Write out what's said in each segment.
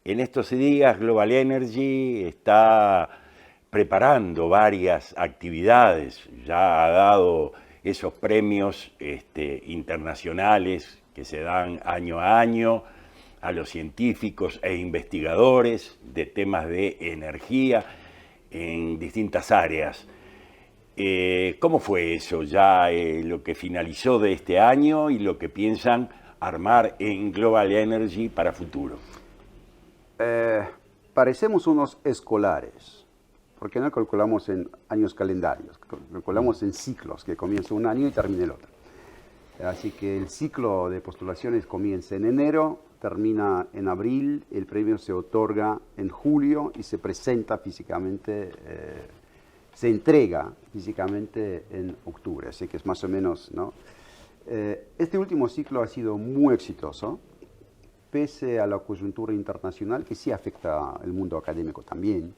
En estos días Global Energy está preparando varias actividades, ya ha dado esos premios internacionales que se dan año a año a los científicos e investigadores de temas de energía en distintas áreas. ¿Cómo fue eso ya lo que finalizó de este año y lo que piensan armar en Global Energy para futuro? Parecemos unos escolares, porque no calculamos en años calendarios, calculamos en ciclos, que comienza un año y termina el otro. Así que el ciclo de postulaciones comienza en enero, termina en abril, el premio se otorga en julio y se presenta físicamente, se entrega físicamente en octubre, así que es más o menos, ¿no? Este último ciclo ha sido muy exitoso, pese a la coyuntura internacional que sí afecta al mundo académico también.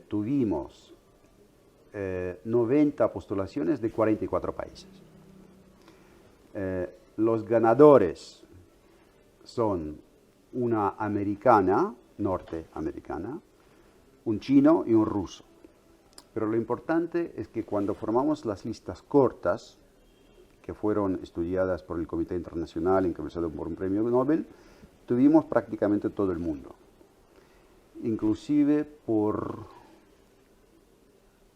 Tuvimos 90 postulaciones de 44 países. Los ganadores son una americana, norteamericana, un chino y un ruso. Pero lo importante es que cuando formamos las listas cortas, que fueron estudiadas por el Comité Internacional, encabezado por un premio Nobel, tuvimos prácticamente todo el mundo. Inclusive por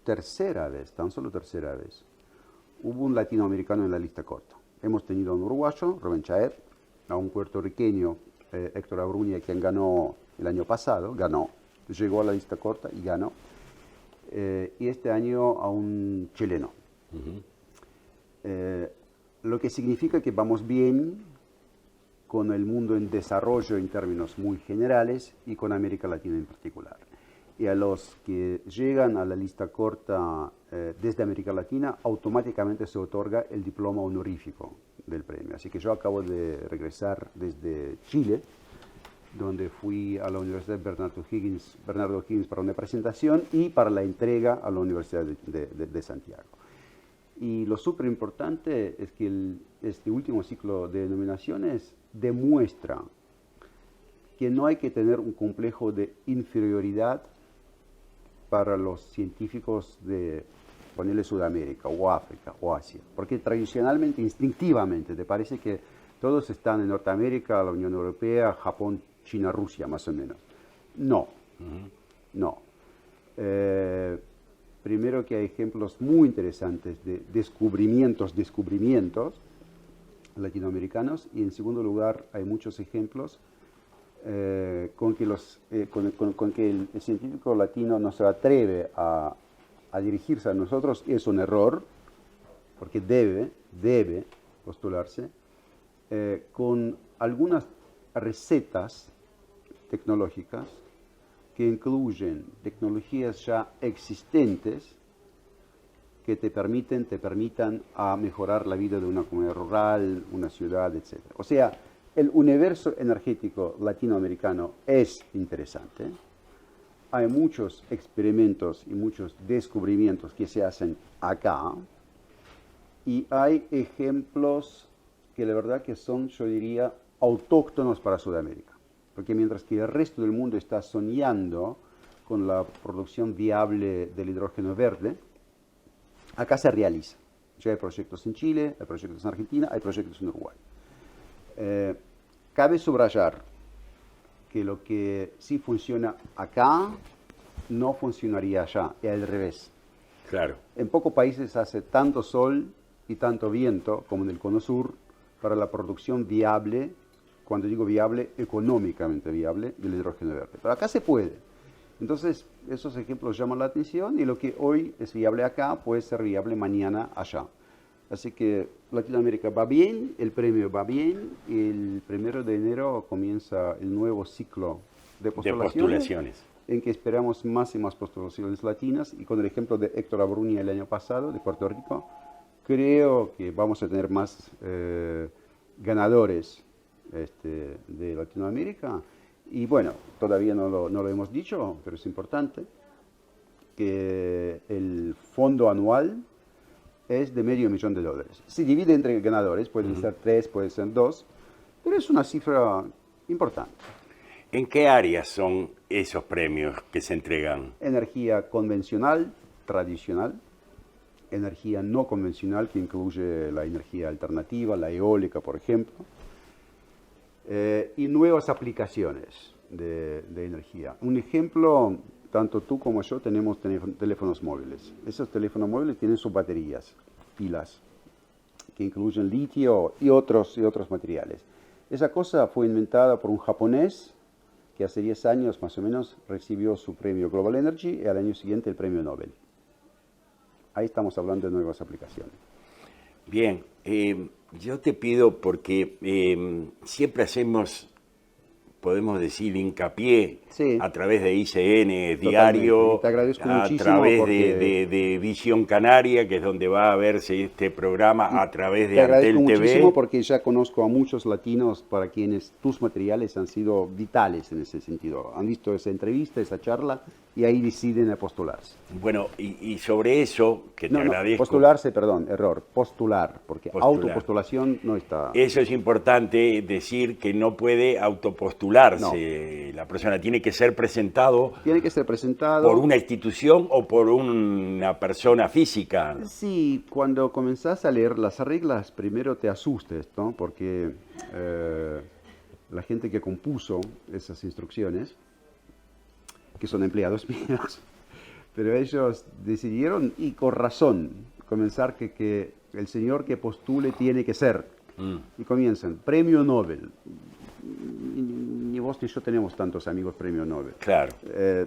tercera vez, tan solo tercera vez, hubo un latinoamericano en la lista corta. Hemos tenido a un uruguayo, Rubén Chaer, a un puertorriqueño, Héctor Abruña, quien ganó el año pasado, llegó a la lista corta y ganó. Y este año a un chileno. Lo que significa que vamos bien con el mundo en desarrollo en términos muy generales y con América Latina en particular. Y a los que llegan a la lista corta desde América Latina, automáticamente se otorga el diploma honorífico del premio. Así que yo acabo de regresar desde Chile, donde fui a la Universidad Bernardo Higgins para una presentación y para la entrega a la Universidad de Santiago. Y lo súper importante es que este último ciclo de nominaciones demuestra que no hay que tener un complejo de inferioridad para los científicos de, ponerle Sudamérica o África o Asia, porque tradicionalmente, instintivamente, te parece que todos están en Norteamérica, la Unión Europea, Japón, China, Rusia, más o menos. No, no. Primero que hay ejemplos muy interesantes de descubrimientos latinoamericanos, y en segundo lugar hay muchos ejemplos con que el científico latino no se atreve a dirigirse a nosotros. Es un error, porque debe postularse con algunas recetas tecnológicas que incluyen tecnologías ya existentes que te permitan a mejorar la vida de una comunidad rural, una ciudad, etc. O sea, el universo energético latinoamericano es interesante. Hay muchos experimentos y muchos descubrimientos que se hacen acá, y hay ejemplos que la verdad que son, yo diría, autóctonos para Sudamérica. Porque mientras que el resto del mundo está soñando con la producción viable del hidrógeno verde, acá se realiza. Ya hay proyectos en Chile, hay proyectos en Argentina, hay proyectos en Uruguay. Cabe subrayar que lo que sí funciona acá no funcionaría allá, y al revés. Claro. En pocos países hace tanto sol y tanto viento como en el Cono Sur para la producción viable, cuando digo viable, económicamente viable, del hidrógeno verde. Pero acá se puede. Entonces, esos ejemplos llaman la atención, y lo que hoy es viable acá puede ser viable mañana allá. Así que Latinoamérica va bien, el premio va bien, y el 1 de enero comienza el nuevo ciclo de postulaciones, en que esperamos más y más postulaciones latinas, y con el ejemplo de Héctor Abruña el año pasado, de Puerto Rico, creo que vamos a tener más ganadores de Latinoamérica. Y bueno, todavía no lo hemos dicho, pero es importante que el fondo anual es de $500,000. Se divide entre ganadores, pueden ser 3, pueden ser 2, pero es una cifra importante. ¿En qué áreas son esos premios que se entregan? Energía convencional, tradicional, energía no convencional, que incluye la energía alternativa, la eólica, por ejemplo, y nuevas aplicaciones de energía. Un ejemplo, tanto tú como yo tenemos teléfonos móviles. Esos teléfonos móviles tienen sus baterías, pilas, que incluyen litio y otros materiales. Esa cosa fue inventada por un japonés que hace 10 años más o menos recibió su premio Global Energy y al año siguiente el premio Nobel. Ahí estamos hablando de nuevas aplicaciones. Bien, yo te pido porque siempre hacemos, podemos decir, hincapié Sí. a través de ICN Totalmente. Diario, Te agradezco a muchísimo través porque de Visión Canaria, que es donde va a verse este programa, a través de te agradezco Antel muchísimo TV. porque ya conozco a muchos latinos para quienes tus materiales han sido vitales en ese sentido. Han visto esa entrevista, esa charla y ahí deciden a postularse. Bueno, y sobre eso, que te No, agradezco. postularse, perdón, error, postular, porque Postular. autopostulación no está. Eso es importante decir que no puede autopostularse. La persona tiene que ser presentado Tiene que ser presentado. por una institución o por una persona física. Sí, cuando comenzás a leer las reglas, primero te asustes, ¿no? Porque la gente que compuso esas instrucciones, que son empleados míos, pero ellos decidieron, y con razón, comenzar que el señor que postule tiene que ser. Y comienzan, premio Nobel. Ni vos ni yo tenemos tantos amigos premio Nobel. Claro.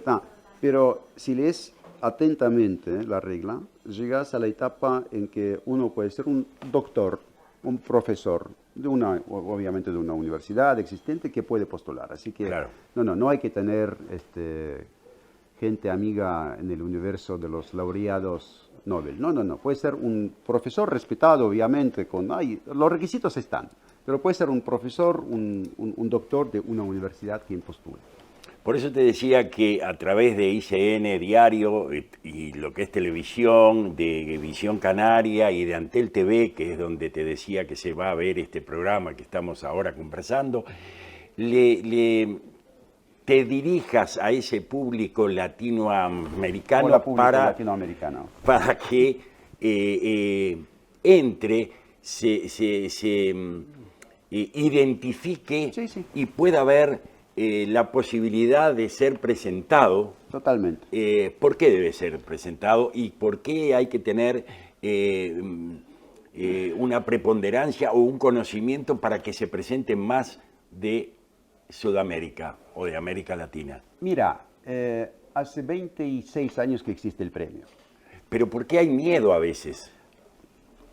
No, pero si lees atentamente la regla, llegas a la etapa en que uno puede ser un doctor, un profesor, obviamente de una universidad existente que puede postular. Así que Claro. no hay que tener gente amiga en el universo de los laureados Nobel. No. Puede ser un profesor respetado, obviamente, los requisitos están. Pero puede ser un profesor, un doctor de una universidad quien postule. Por eso te decía que a través de ICN Diario y lo que es televisión, de Visión Canaria y de Antel TV, que es donde te decía que se va a ver este programa que estamos ahora conversando, te dirijas a ese público latinoamericano Hola, público latinoamericano. para que entre, se identifique Sí. y pueda ver la posibilidad de ser presentado. Totalmente. ¿Por qué debe ser presentado y por qué hay que tener una preponderancia o un conocimiento para que se presenten más de Sudamérica o de América Latina? Mira, hace 26 años que existe el premio. Pero ¿por qué hay miedo a veces?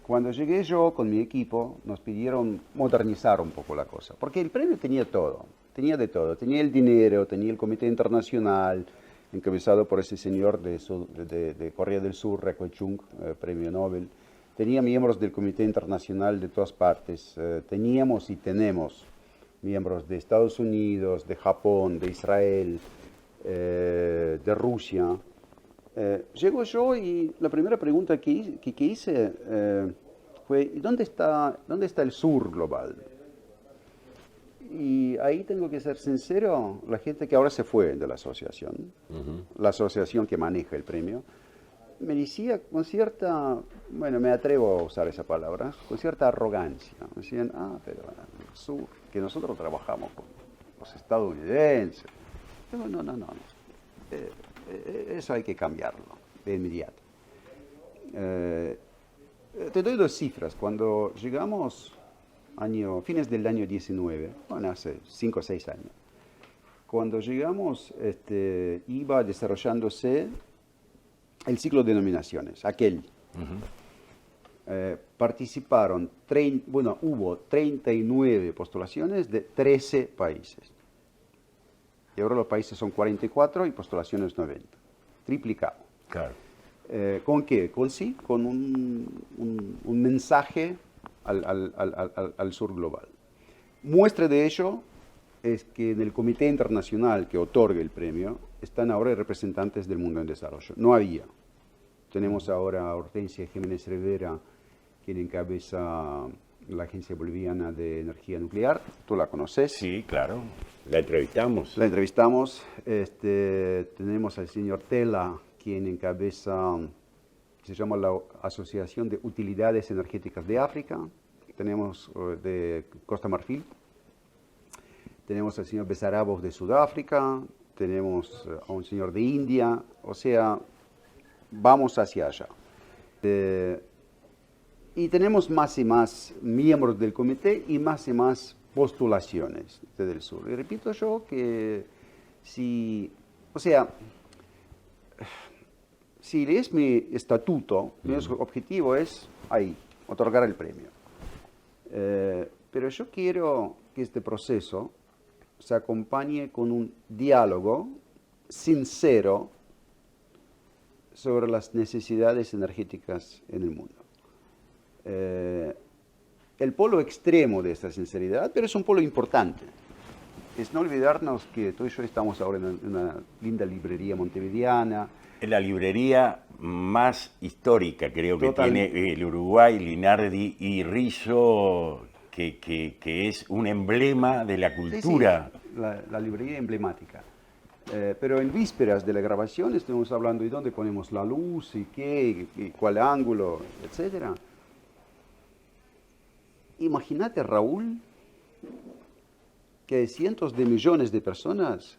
Cuando llegué yo con mi equipo, nos pidieron modernizar un poco la cosa, porque el premio tenía todo, tenía de todo, tenía el dinero, tenía el Comité Internacional, encabezado por ese señor de Corea del Sur, Reko Chung, premio Nobel, tenía miembros del Comité Internacional de todas partes, teníamos y tenemos miembros de Estados Unidos, de Japón, de Israel, de Rusia. Llego yo y la primera pregunta que hice fue, ¿dónde está el sur global? Y ahí tengo que ser sincero, la gente que ahora se fue de la asociación, la asociación que maneja el premio, me decía con cierta, bueno, me atrevo a usar esa palabra, con cierta arrogancia. Me decían, pero el sur, que nosotros trabajamos con los estadounidenses. Digo, no. Eso hay que cambiarlo de inmediato. Te doy 2 cifras. Cuando llegamos, fines del año 19, bueno, hace 5 o 6 años, cuando llegamos iba desarrollándose el ciclo de nominaciones, aquel. Participaron, hubo 39 postulaciones de 13 países. Y ahora los países son 44 y postulaciones 90. Triplicado. Claro. ¿Con qué? Con un mensaje al sur global. Muestra de ello es que en el Comité Internacional que otorga el premio están ahora representantes del mundo en desarrollo. No había. Tenemos ahora a Hortensia Jiménez Rivera, quien encabeza la Agencia Boliviana de Energía Nuclear. Tú la conoces. Sí, claro. La entrevistamos. La entrevistamos. Tenemos al señor Tela, quien encabeza, se llama la Asociación de Utilidades Energéticas de África. Tenemos de Costa Marfil. Tenemos al señor Besarabos de Sudáfrica. Tenemos a un señor de India. O sea, vamos hacia allá. Y tenemos más y más miembros del comité y más postulaciones desde el sur. Y repito yo que si lees mi estatuto, mi objetivo es ahí, otorgar el premio. Pero yo quiero que este proceso se acompañe con un diálogo sincero sobre las necesidades energéticas en el mundo. El polo extremo de esta sinceridad, pero es un polo importante. Es no olvidarnos que tú y yo estamos ahora en una linda librería montevideana. Es la librería más histórica, creo que Total. tiene el Uruguay, Linardi y Rizzo, que es un emblema de la cultura. Sí, sí, la librería emblemática. Pero en vísperas de la grabación estuvimos hablando de dónde ponemos la luz y qué, y cuál ángulo, etcétera. Imagínate, Raúl, que hay cientos de millones de personas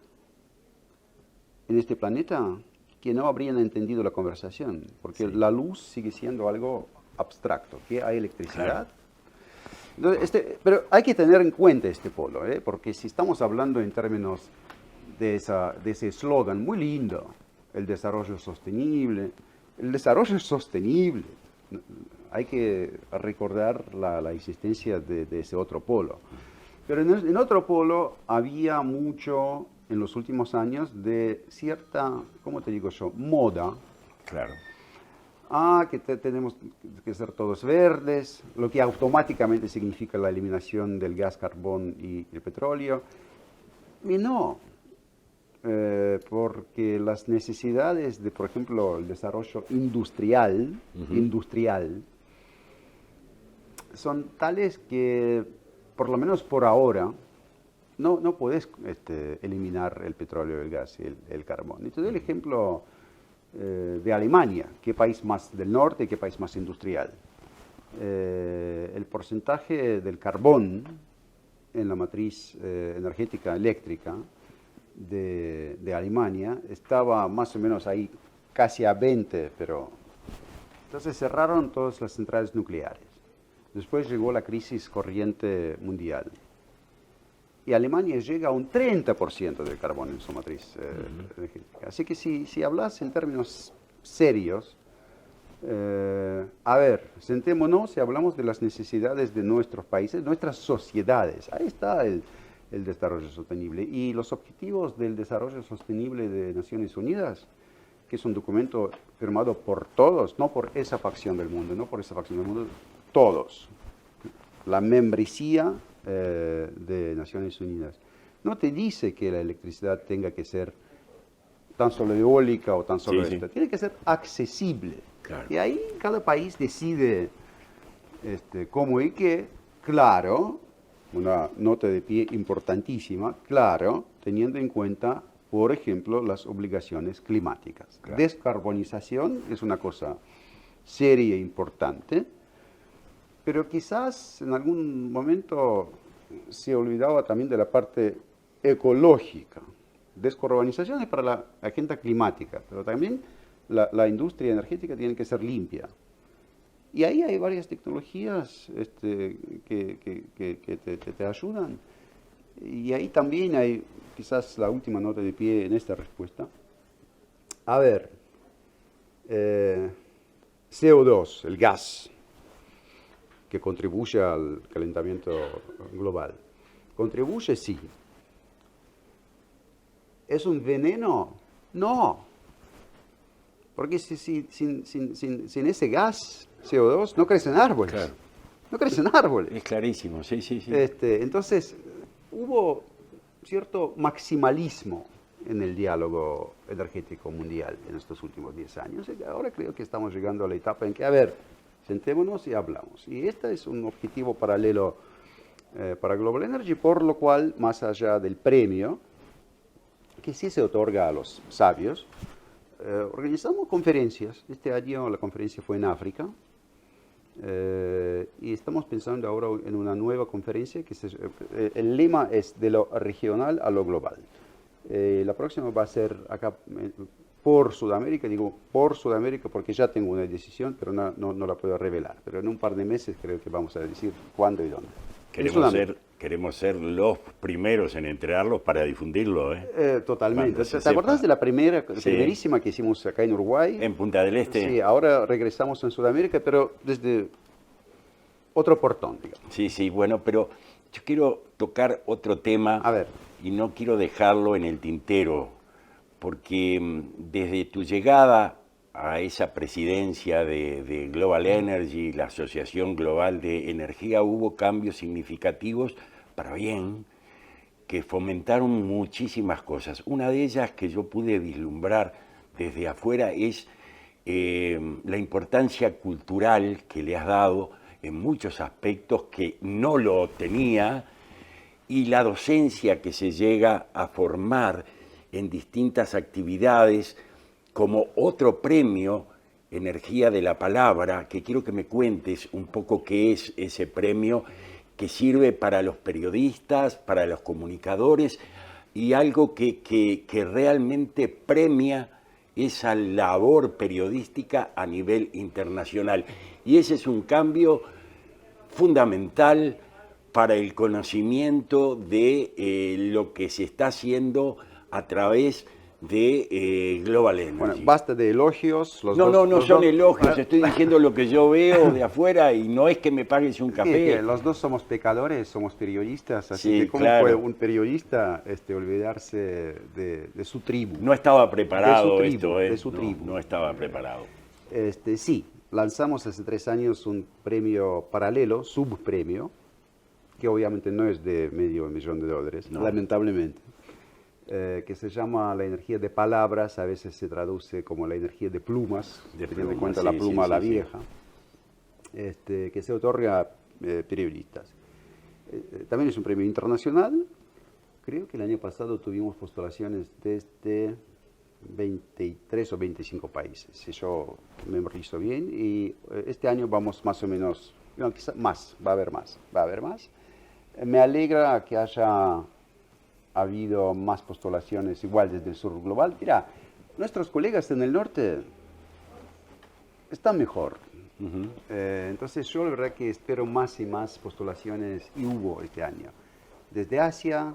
en este planeta que no habrían entendido la conversación, porque la luz sigue siendo algo abstracto, que hay electricidad. Claro. Entonces, pero hay que tener en cuenta este polo, porque si estamos hablando en términos de ese eslogan muy lindo, el desarrollo sostenible, hay que recordar la existencia de ese otro polo. Pero en otro polo había mucho, en los últimos años, de cierta, ¿cómo te digo yo?, moda. Claro. Que tenemos que ser todos verdes, lo que automáticamente significa la eliminación del gas, carbón y el petróleo. Y no, porque las necesidades de, por ejemplo, el desarrollo industrial, son tales que, por lo menos por ahora, no puedes eliminar el petróleo, el gas y el carbón. Y te doy el ejemplo de Alemania, qué país más del norte, qué país más industrial. El porcentaje del carbón en la matriz energética eléctrica de Alemania estaba más o menos ahí, casi a 20, pero entonces cerraron todas las centrales nucleares. Después llegó la crisis corriente mundial. Y Alemania llega a un 30% del carbón en su matriz energética. Así que si hablas en términos serios, a ver, sentémonos y hablamos de las necesidades de nuestros países, nuestras sociedades. Ahí está el desarrollo sostenible. Y los objetivos del desarrollo sostenible de Naciones Unidas, que es un documento firmado por todos, no por esa facción del mundo, todos. La membresía de Naciones Unidas no te dice que la electricidad tenga que ser tan solo eólica o tan solo esta. Tiene que ser accesible. Claro. Y ahí cada país decide cómo y qué. Claro, una nota de pie importantísima, claro, teniendo en cuenta, por ejemplo, las obligaciones climáticas. Claro. Descarbonización es una cosa seria e importante, pero quizás en algún momento se olvidaba también de la parte ecológica. Descarbonización es para la agenda climática, pero también la industria energética tiene que ser limpia. Y ahí hay varias tecnologías que te ayudan. Y ahí también hay quizás la última nota de pie en esta respuesta. A ver, CO2, el gas, que contribuye al calentamiento global. ¿Contribuye? Sí. ¿Es un veneno? No. Porque sin ese gas, CO2, no crecen árboles. Claro. No crecen árboles. Es clarísimo, sí. Entonces, hubo cierto maximalismo en el diálogo energético mundial en estos últimos 10 años. Ahora creo que estamos llegando a la etapa en que, a ver, sentémonos y hablamos. Y este es un objetivo paralelo para Global Energy, por lo cual, más allá del premio, que sí se otorga a los sabios, organizamos conferencias. Este año la conferencia fue en África. Y estamos pensando ahora en una nueva conferencia que el lema es de lo regional a lo global. La próxima va a ser acá por Sudamérica, digo por Sudamérica porque ya tengo una decisión, pero no la puedo revelar. Pero en un par de meses creo que vamos a decir cuándo y dónde. Queremos ser los primeros en enterarlos para difundirlo, ¿eh? Totalmente. ¿Te acordás de la primerísima que hicimos acá en Uruguay? En Punta del Este. Sí, ahora regresamos en Sudamérica, pero desde otro portón, digamos. Sí, bueno, pero yo quiero tocar otro tema. A ver. Y no quiero dejarlo en el tintero, porque desde tu llegada a esa presidencia de Global Energy, la Asociación Global de Energía, hubo cambios significativos para bien que fomentaron muchísimas cosas. Una de ellas que yo pude vislumbrar desde afuera es la importancia cultural que le has dado en muchos aspectos que no lo tenía, y la docencia que se llega a formar en distintas actividades, como otro premio, Energía de la Palabra, que quiero que me cuentes un poco qué es ese premio que sirve para los periodistas, para los comunicadores, y algo que realmente premia esa labor periodística a nivel internacional. Y ese es un cambio fundamental para el conocimiento de lo que se está haciendo a través de Global Energy. Bueno, basta de elogios. No son elogios, estoy diciendo lo que yo veo de afuera y no es que me pagues un café. Sí, los dos somos pecadores, somos periodistas, así que ¿cómo claro. puede un periodista olvidarse de su tribu? No estaba preparado de su tribu, esto, de su tribu. No estaba preparado. Sí, lanzamos hace 3 años un premio paralelo, subpremio, que obviamente no es de $500,000, lamentablemente, que se llama la energía de palabras, a veces se traduce como la energía de plumas, teniendo en cuenta la pluma la vieja, que se otorga a periodistas. También es un premio internacional. Creo que el año pasado tuvimos postulaciones desde 23 o 25 países, si yo me memorizo bien, y este año vamos más o menos, no, quizá más, va a haber más. Me alegra que haya habido más postulaciones igual desde el sur global. Mira, nuestros colegas en el norte están mejor. Entonces yo la verdad que espero más y más postulaciones, y hubo este año. Desde Asia,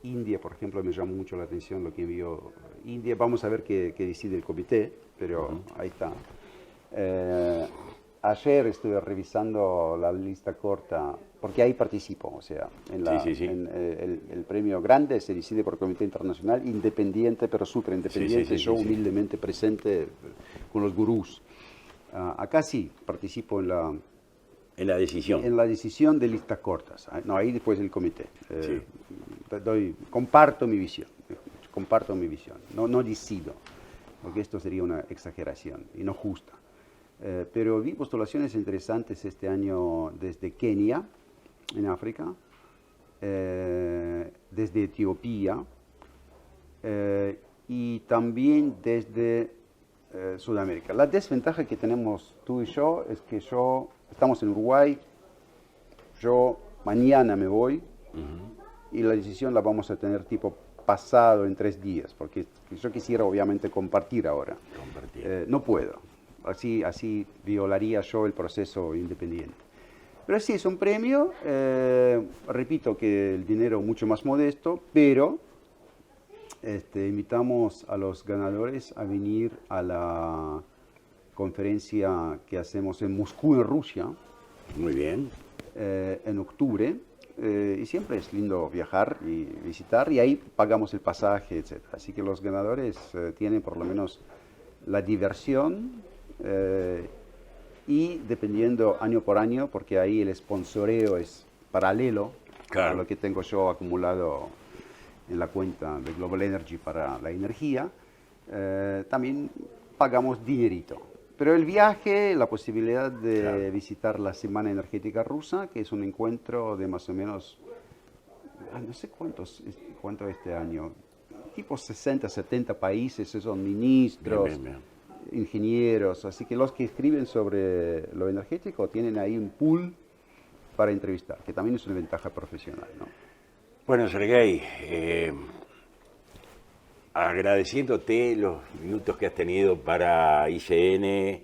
India, por ejemplo, me llamó mucho la atención lo que envió India. Vamos a ver qué decide el comité, pero ahí está. Ayer estuve revisando la lista corta, porque ahí participo, o sea, en el premio grande se decide por comité internacional, independiente, pero súper independiente, yo humildemente presente con los gurús. Acá sí, participo en la decisión. En la decisión de listas cortas. No, ahí después el comité. Comparto mi visión. No decido, porque esto sería una exageración y no justa. Pero vi postulaciones interesantes este año desde Kenia, en África, desde Etiopía y también desde Sudamérica. La desventaja que tenemos tú y yo es que estamos en Uruguay, yo mañana me voy y la decisión la vamos a tener tipo pasado en 3 días, porque yo quisiera obviamente compartir ahora. No puedo. Así violaría yo el proceso independiente. Pero sí, es un premio, repito que el dinero es mucho más modesto, pero invitamos a los ganadores a venir a la conferencia que hacemos en Moscú, en Rusia. Muy bien. En octubre, y siempre es lindo viajar y visitar, y ahí pagamos el pasaje, etc. Así que los ganadores tienen por lo menos la diversión, y dependiendo año por año, porque ahí el sponsoreo es paralelo a lo que tengo yo acumulado en la cuenta de Global Energy para la energía, también pagamos dinerito. Pero el viaje, la posibilidad de Claro. visitar la Semana Energética Rusa, que es un encuentro de más o menos, no sé cuánto este año, tipo 60, 70 países, esos son Bien, ministros, bien, bien. ingenieros, así que los que escriben sobre lo energético tienen ahí un pool para entrevistar, que también es una ventaja profesional, ¿no? Bueno, Sergey, agradeciéndote los minutos que has tenido para ICN,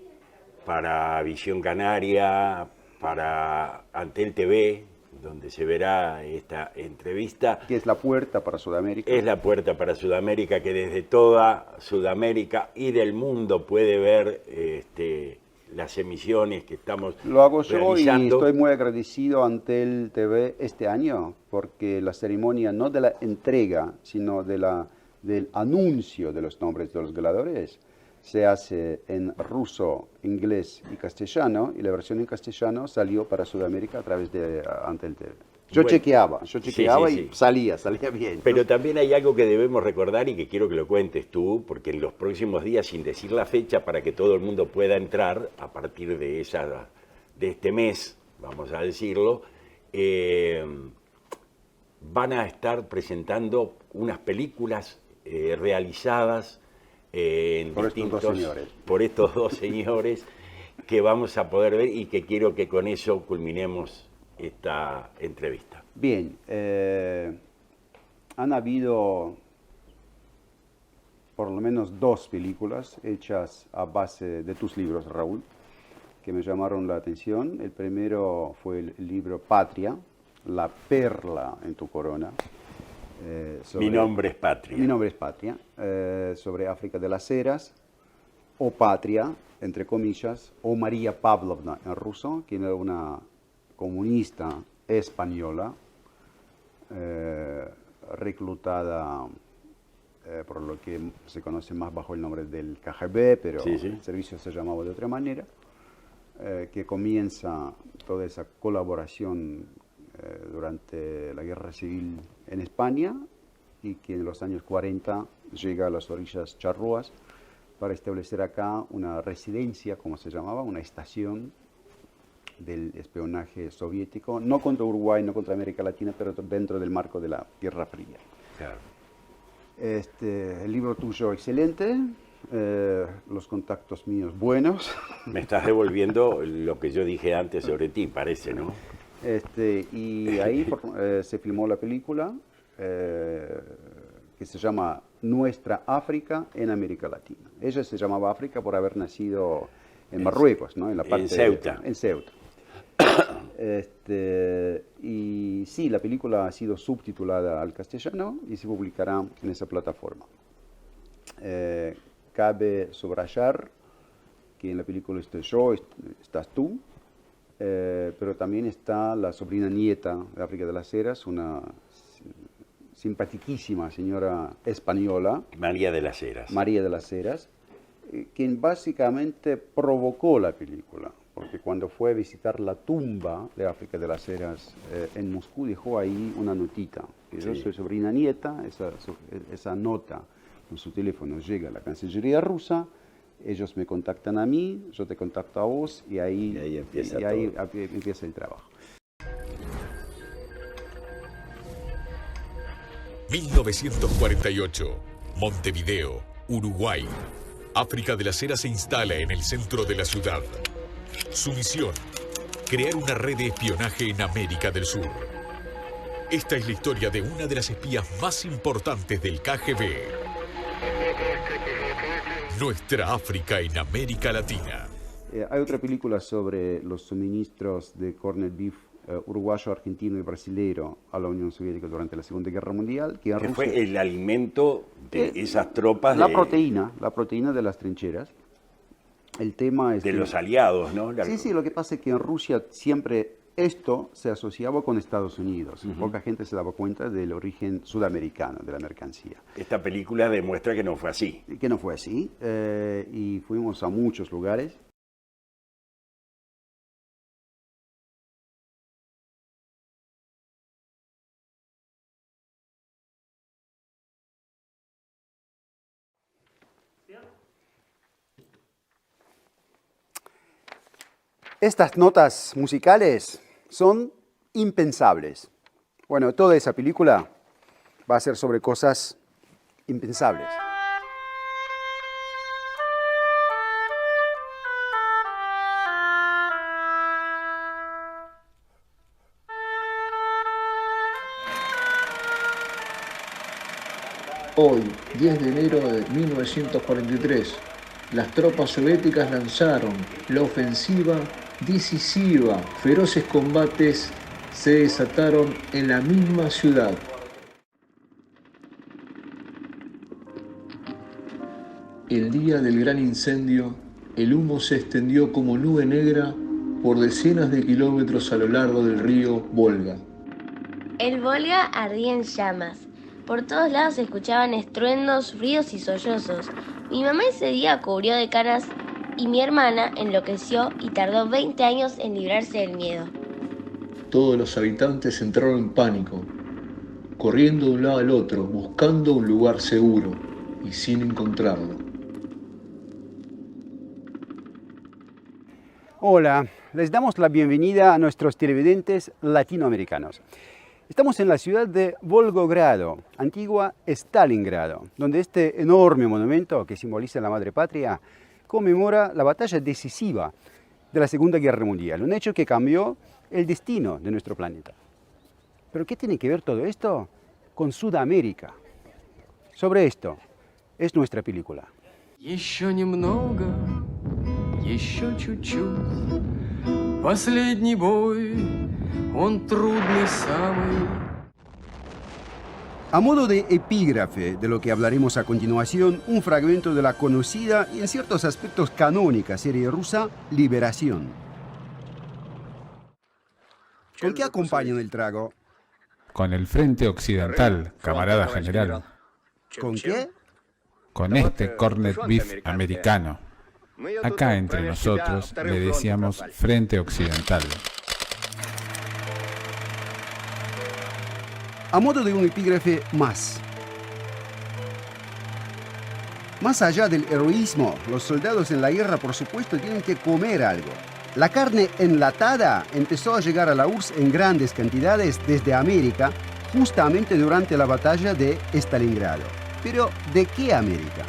para Visión Canaria, para Antel TV, donde se verá esta entrevista. Que es la puerta para Sudamérica. Es la puerta para Sudamérica, que desde toda Sudamérica y del mundo puede ver las emisiones que estamos Lo hago yo y realizando. estoy muy agradecido ante el TV este año porque la ceremonia no de la entrega, sino del anuncio de los nombres de los ganadores se hace en ruso, inglés y castellano y la versión en castellano salió para Sudamérica a través de Antel TV. Yo Bueno, chequeaba sí, y sí. salía bien. Pero también hay algo que debemos recordar y que quiero que lo cuentes tú, porque en los próximos días, sin decir la fecha, para que todo el mundo pueda entrar a partir de este mes, vamos a decirlo, van a estar presentando unas películas realizadas en Por estos dos señores. por estos dos señores que vamos a poder ver y que quiero que con eso culminemos esta entrevista. Bien, han habido por lo menos dos películas hechas a base de tus libros, Raúl, que me llamaron la atención. El primero fue el libro Patria, La perla en tu corona. Mi nombre es Patria. Mi nombre es Patria, sobre África de las Heras, o Patria, entre comillas, o María Pavlovna en ruso, quien era una comunista española, reclutada por lo que se conoce más bajo el nombre del KGB, pero Sí, sí. el servicio se llamaba de otra manera, que comienza toda esa colaboración durante la Guerra Civil en España y que en los años 40 llega a las orillas charrúas para establecer acá una residencia, como se llamaba, una estación del espionaje soviético, no contra Uruguay, no contra América Latina, pero dentro del marco de la Guerra Fría. Claro. El libro tuyo excelente, los contactos míos buenos. Me estás devolviendo lo que yo dije antes sobre ti, parece, ¿no? Y ahí se filmó la película que se llama Nuestra África en América Latina. Ella se llamaba África por haber nacido en Marruecos, ¿no? En la parte Ceuta. En Ceuta. Y sí, la película ha sido subtitulada al castellano y se publicará en esa plataforma. Cabe subrayar que en la película estoy yo, estás tú, pero también está la sobrina nieta de África de las Heras, una simpaticísima señora española, María de las Heras. María de las Heras, quien básicamente provocó la película, porque cuando fue a visitar la tumba de África de las Heras en Moscú dejó ahí una notita, que yo Sí. soy sobrina nieta, esa nota con su teléfono llega a la Cancillería rusa, ellos me contactan a mí, yo te contacto a vos y ahí empieza empieza el trabajo. 1948, Montevideo, Uruguay. África de las Heras se instala en el centro de la ciudad. Su misión, crear una red de espionaje en América del Sur. Esta es la historia de una de las espías más importantes del KGB. Nuestra África en América Latina. Hay otra película sobre los suministros de corned beef uruguayo, argentino y brasileiro a la Unión Soviética durante la Segunda Guerra Mundial, que en Que Rusia, fue el alimento de esas tropas la proteína de las trincheras. El tema es de que- los aliados, ¿no? Sí, lo que pasa es que en Rusia siempre esto se asociaba con Estados Unidos. Poca gente se daba cuenta del origen sudamericano de la mercancía. Esta película demuestra que no fue así. Que no fue así, y fuimos a muchos lugares. Estas notas musicales son impensables. Bueno, toda esa película va a ser sobre cosas impensables. Hoy, 10 de enero de 1943, las tropas soviéticas lanzaron la ofensiva decisiva. Feroces combates se desataron en la misma ciudad. El día del gran incendio, el humo se extendió como nube negra por decenas de kilómetros a lo largo del río Volga. El Volga ardía en llamas. Por todos lados se escuchaban estruendos, ruidos y sollozos. Mi mamá ese día cubrió de canas y mi hermana enloqueció y tardó 20 años en librarse del miedo. Todos los habitantes entraron en pánico, corriendo de un lado al otro, buscando un lugar seguro y sin encontrarlo. Hola, les damos la bienvenida a nuestros televidentes latinoamericanos. Estamos en la ciudad de Volgogrado, antigua Stalingrado, donde este enorme monumento que simboliza la madre patria conmemora la batalla decisiva de la Segunda Guerra Mundial, un hecho que cambió el destino de nuestro planeta. ¿Pero qué tiene que ver todo esto con Sudamérica? Sobre esto es nuestra película. Еще немного, еще чуть-чуть. Последний бой, он трудный самый. A modo de epígrafe de lo que hablaremos a continuación, un fragmento de la conocida y en ciertos aspectos canónica serie rusa Liberación. ¿Con qué acompañan el trago? Con el Frente Occidental, camarada general. ¿Con qué? Con este corned beef americano. Acá entre nosotros le decíamos Frente Occidental. A modo de un epígrafe más. Más allá del heroísmo, los soldados en la guerra, por supuesto, tienen que comer algo. La carne enlatada empezó a llegar a la URSS en grandes cantidades desde América, justamente durante la batalla de Stalingrado. Pero, ¿de qué América?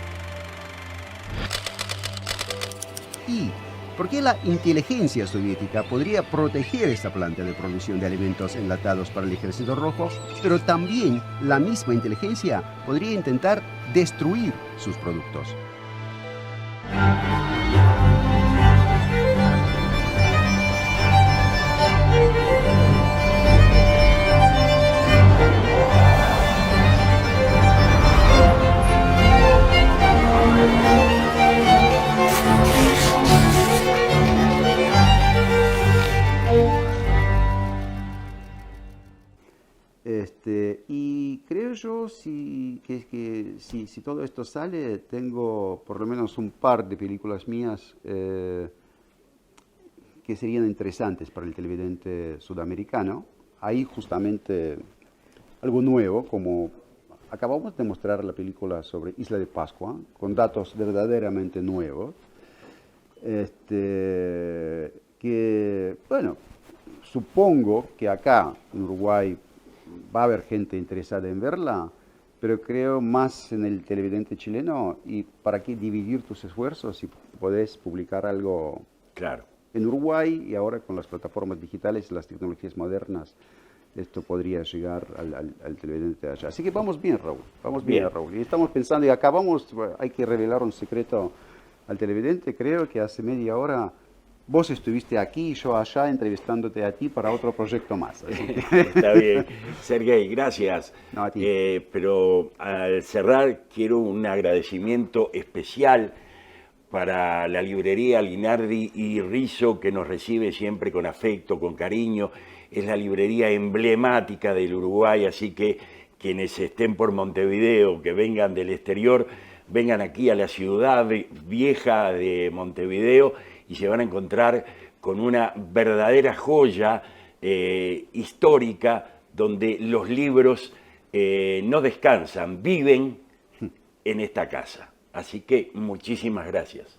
¿Y por qué la inteligencia soviética podría proteger esta planta de producción de alimentos enlatados para el Ejército Rojo, pero también la misma inteligencia podría intentar destruir sus productos? Y creo yo que si todo esto sale, tengo por lo menos un par de películas mías que serían interesantes para el televidente sudamericano. Hay justamente algo nuevo, como acabamos de mostrar la película sobre Isla de Pascua, con datos verdaderamente nuevos, que, bueno, supongo que acá en Uruguay va a haber gente interesada en verla, pero creo más en el televidente chileno. ¿Y para qué dividir tus esfuerzos si podés publicar algo Claro. en Uruguay? Y ahora con las plataformas digitales y las tecnologías modernas, esto podría llegar al televidente de allá. Así que vamos bien, Raúl, vamos bien, Raúl. Y estamos pensando, y acá hay que revelar un secreto al televidente. Creo que hace media hora vos estuviste aquí y yo allá entrevistándote a ti para otro proyecto más. Así que... Está bien. Sergey, gracias. No, a ti. Pero al cerrar quiero un agradecimiento especial para la librería Linardi y Rizzo, que nos recibe siempre con afecto, con cariño. Es la librería emblemática del Uruguay, así que quienes estén por Montevideo, que vengan del exterior, vengan aquí a la ciudad vieja de Montevideo y se van a encontrar con una verdadera joya histórica, donde los libros no descansan, viven en esta casa. Así que muchísimas gracias.